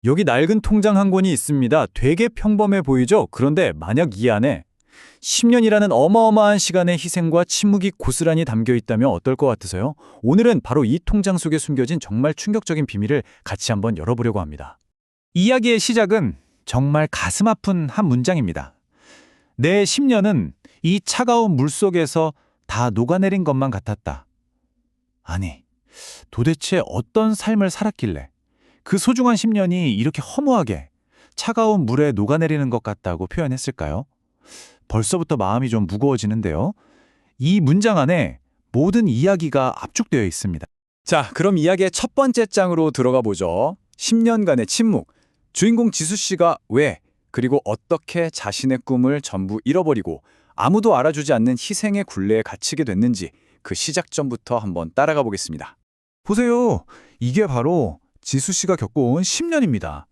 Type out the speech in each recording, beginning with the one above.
여기 낡은 통장 한 권이 있습니다. 되게 평범해 보이죠? 그런데 만약 이 안에 10년이라는 어마어마한 시간의 희생과 침묵이 고스란히 담겨 있다면 어떨 것 같으세요? 오늘은 바로 이 통장 속에 숨겨진 정말 충격적인 비밀을 같이 한번 열어보려고 합니다. 이야기의 시작은 정말 가슴 아픈 한 문장입니다. 내 10년은 이 차가운 물 속에서 다 녹아내린 것만 같았다. 아니, 도대체 어떤 삶을 살았길래 그 소중한 10년이 이렇게 허무하게 차가운 물에 녹아내리는 것 같다고 표현했을까요? 벌써부터 마음이 좀 무거워지는데요. 이 문장 안에 모든 이야기가 압축되어 있습니다. 자, 그럼 이야기의 첫 번째 장으로 들어가 보죠. 10년간의 침묵. 주인공 지수 씨가 왜, 그리고 어떻게 자신의 꿈을 전부 잃어버리고 아무도 알아주지 않는 희생의 굴레에 갇히게 됐는지 그 시작점부터 한번 따라가 보겠습니다. 보세요. 이게 바로 지수 씨가 겪어온 10년입니다.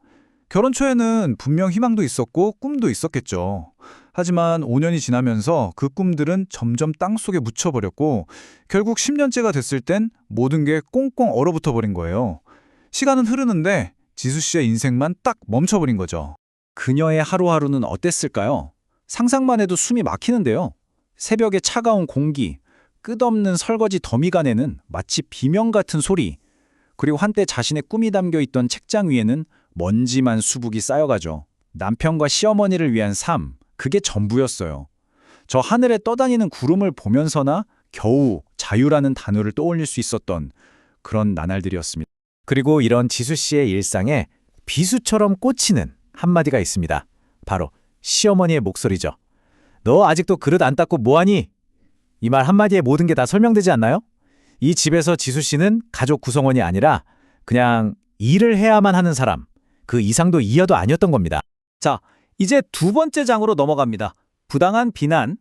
결혼 초에는 분명 희망도 있었고 꿈도 있었겠죠. 하지만 5년이 지나면서 그 꿈들은 점점 땅속에 묻혀버렸고 결국 10년째가 됐을 땐 모든 게 꽁꽁 얼어붙어 버린 거예요. 시간은 흐르는데 지수 씨의 인생만 딱 멈춰버린 거죠. 그녀의 하루하루는 어땠을까요? 상상만 해도 숨이 막히는데요. 새벽의 차가운 공기, 끝없는 설거지 더미가 내는 마치 비명 같은 소리, 그리고 한때 자신의 꿈이 담겨 있던 책장 위에는 먼지만 수북이 쌓여가죠. 남편과 시어머니를 위한 삶, 그게 전부였어요. 저 하늘에 떠다니는 구름을 보면서나 겨우 자유라는 단어를 떠올릴 수 있었던 그런 나날들이었습니다. 그리고 이런 지수 씨의 일상에 비수처럼 꽂히는 한마디가 있습니다. 바로 시어머니의 목소리죠. 너 아직도 그릇 안 닦고 뭐하니? 이 말 한마디에 모든 게 다 설명되지 않나요? 이 집에서 지수 씨는 가족 구성원이 아니라 그냥 일을 해야만 하는 사람, 그 이상도 이하도 아니었던 겁니다. 자, 이제 두 번째 장으로 넘어갑니다. 부당한 비난.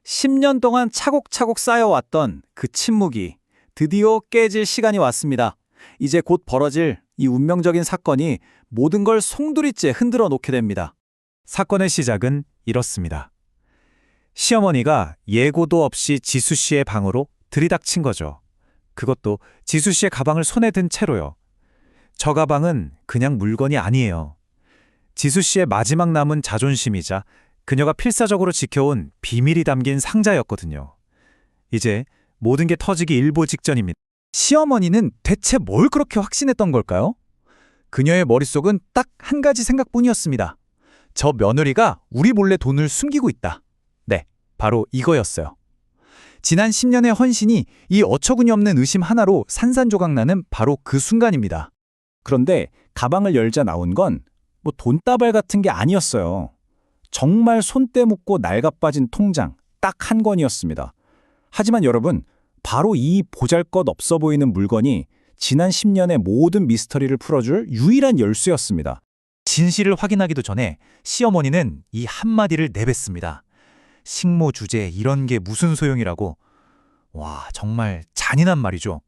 10년 동안 차곡차곡 쌓여왔던 그 침묵이 드디어 깨질 시간이 왔습니다. 이제 곧 벌어질 이 운명적인 사건이 모든 걸 송두리째 흔들어 놓게 됩니다. 사건의 시작은 이렇습니다. 시어머니가 예고도 없이 지수 씨의 방으로 들이닥친 거죠. 그것도 지수 씨의 가방을 손에 든 채로요. 저 가방은 그냥 물건이 아니에요. 지수 씨의 마지막 남은 자존심이자 그녀가 필사적으로 지켜온 비밀이 담긴 상자였거든요. 이제 모든 게 터지기 일보 직전입니다. 시어머니는 대체 뭘 그렇게 확신했던 걸까요? 그녀의 머릿속은 딱 한 가지 생각뿐이었습니다. 저 며느리가 우리 몰래 돈을 숨기고 있다. 네, 바로 이거였어요. 지난 10년의 헌신이 이 어처구니 없는 의심 하나로 산산조각나는 바로 그 순간입니다. 그런데 가방을 열자 나온 건 뭐 돈다발 같은 게 아니었어요. 정말 손때 묻고 낡아빠진 통장 딱 한 권이었습니다. 하지만 여러분, 바로 이 보잘것없어 보이는 물건이 지난 10년의 모든 미스터리를 풀어줄 유일한 열쇠였습니다. 진실을 확인하기도 전에 시어머니는 이 한마디를 내뱉습니다. 식모 주제 이런 게 무슨 소용이라고. 와, 정말 잔인한 말이죠.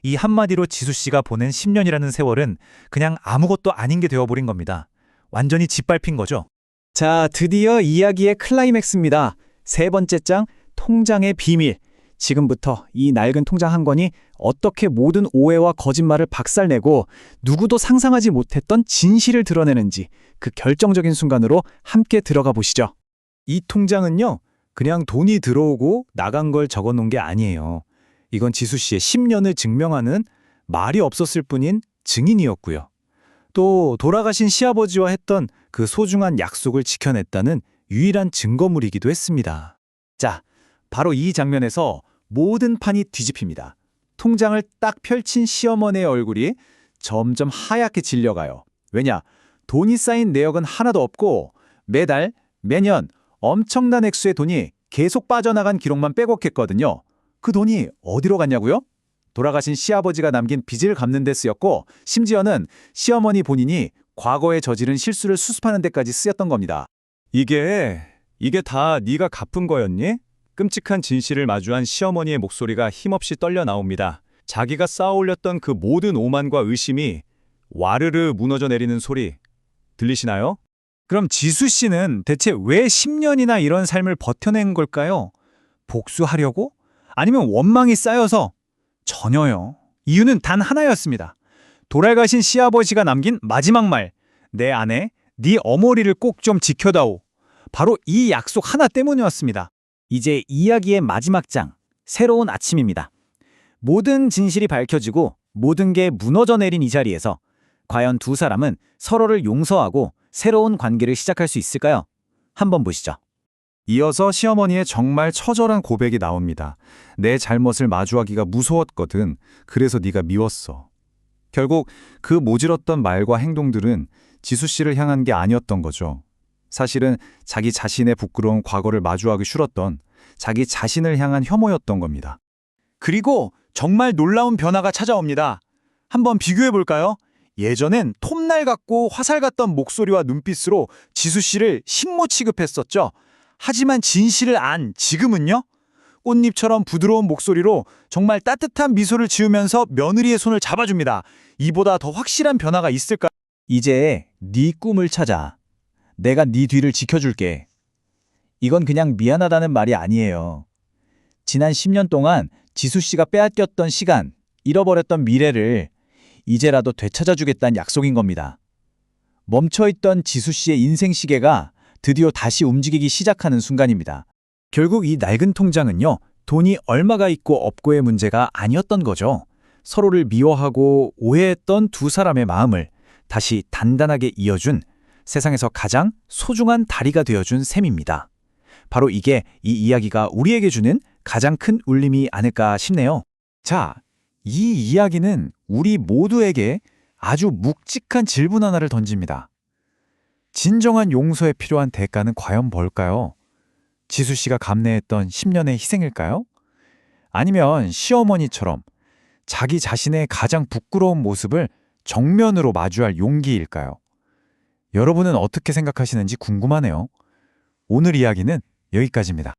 이 한마디로 지수 씨가 보낸 10년이라는 세월은 그냥 아무것도 아닌 게 되어버린 겁니다. 완전히 짓밟힌 거죠. 자, 드디어 이야기의 클라이맥스입니다. 세 번째 장, 통장의 비밀. 지금부터 이 낡은 통장 한 권이 어떻게 모든 오해와 거짓말을 박살내고 누구도 상상하지 못했던 진실을 드러내는지 그 결정적인 순간으로 함께 들어가 보시죠. 이 통장은요, 그냥 돈이 들어오고 나간 걸 적어놓은 게 아니에요. 이건 지수 씨의 10년을 증명하는 말이 없었을 뿐인 증인이었고요. 또 돌아가신 시아버지와 했던 그 소중한 약속을 지켜냈다는 유일한 증거물이기도 했습니다. 자, 바로 이 장면에서 모든 판이 뒤집힙니다. 통장을 딱 펼친 시어머니의 얼굴이 점점 하얗게 질려가요. 왜냐? 돈이 쌓인 내역은 하나도 없고 매달, 매년 엄청난 액수의 돈이 계속 빠져나간 기록만 빼곡했거든요. 그 돈이 어디로 갔냐고요? 돌아가신 시아버지가 남긴 빚을 갚는 데 쓰였고 심지어는 시어머니 본인이 과거에 저지른 실수를 수습하는 데까지 쓰였던 겁니다. 이게 다 네가 갚은 거였니? 끔찍한 진실을 마주한 시어머니의 목소리가 힘없이 떨려 나옵니다. 자기가 쌓아올렸던 그 모든 오만과 의심이 와르르 무너져 내리는 소리 들리시나요? 그럼 지수 씨는 대체 왜 10년이나 이런 삶을 버텨낸 걸까요? 복수하려고? 아니면 원망이 쌓여서? 전혀요. 이유는 단 하나였습니다. 돌아가신 시아버지가 남긴 마지막 말. 내 아내, 네 어머니를 꼭 좀 지켜다오. 바로 이 약속 하나 때문이었습니다. 이제 이야기의 마지막 장, 새로운 아침입니다. 모든 진실이 밝혀지고 모든 게 무너져 내린 이 자리에서 과연 두 사람은 서로를 용서하고 새로운 관계를 시작할 수 있을까요? 한번 보시죠. 이어서 시어머니의 정말 처절한 고백이 나옵니다. 내 잘못을 마주하기가 무서웠거든. 그래서 네가 미웠어. 결국 그 모질었던 말과 행동들은 지수 씨를 향한 게 아니었던 거죠. 사실은 자기 자신의 부끄러운 과거를 마주하기 싫었던 자기 자신을 향한 혐오였던 겁니다. 그리고 정말 놀라운 변화가 찾아옵니다. 한번 비교해 볼까요? 예전엔 톱날 같고 화살 같던 목소리와 눈빛으로 지수 씨를 식모 취급했었죠. 하지만 진실을 안 지금은요? 꽃잎처럼 부드러운 목소리로 정말 따뜻한 미소를 지으면서 며느리의 손을 잡아줍니다. 이보다 더 확실한 변화가 있을까? 이제 네 꿈을 찾아. 내가 네 뒤를 지켜줄게. 이건 그냥 미안하다는 말이 아니에요. 지난 10년 동안 지수 씨가 빼앗겼던 시간, 잃어버렸던 미래를 이제라도 되찾아주겠다는 약속인 겁니다. 멈춰있던 지수 씨의 인생 시계가 드디어 다시 움직이기 시작하는 순간입니다. 결국 이 낡은 통장은요, 돈이 얼마가 있고 없고의 문제가 아니었던 거죠. 서로를 미워하고 오해했던 두 사람의 마음을 다시 단단하게 이어준 세상에서 가장 소중한 다리가 되어준 셈입니다. 바로 이게 이 이야기가 우리에게 주는 가장 큰 울림이 아닐까 싶네요. 자, 이 이야기는 우리 모두에게 아주 묵직한 질문 하나를 던집니다. 진정한 용서에 필요한 대가는 과연 뭘까요? 지수 씨가 감내했던 10년의 희생일까요? 아니면 시어머니처럼 자기 자신의 가장 부끄러운 모습을 정면으로 마주할 용기일까요? 여러분은 어떻게 생각하시는지 궁금하네요. 오늘 이야기는 여기까지입니다.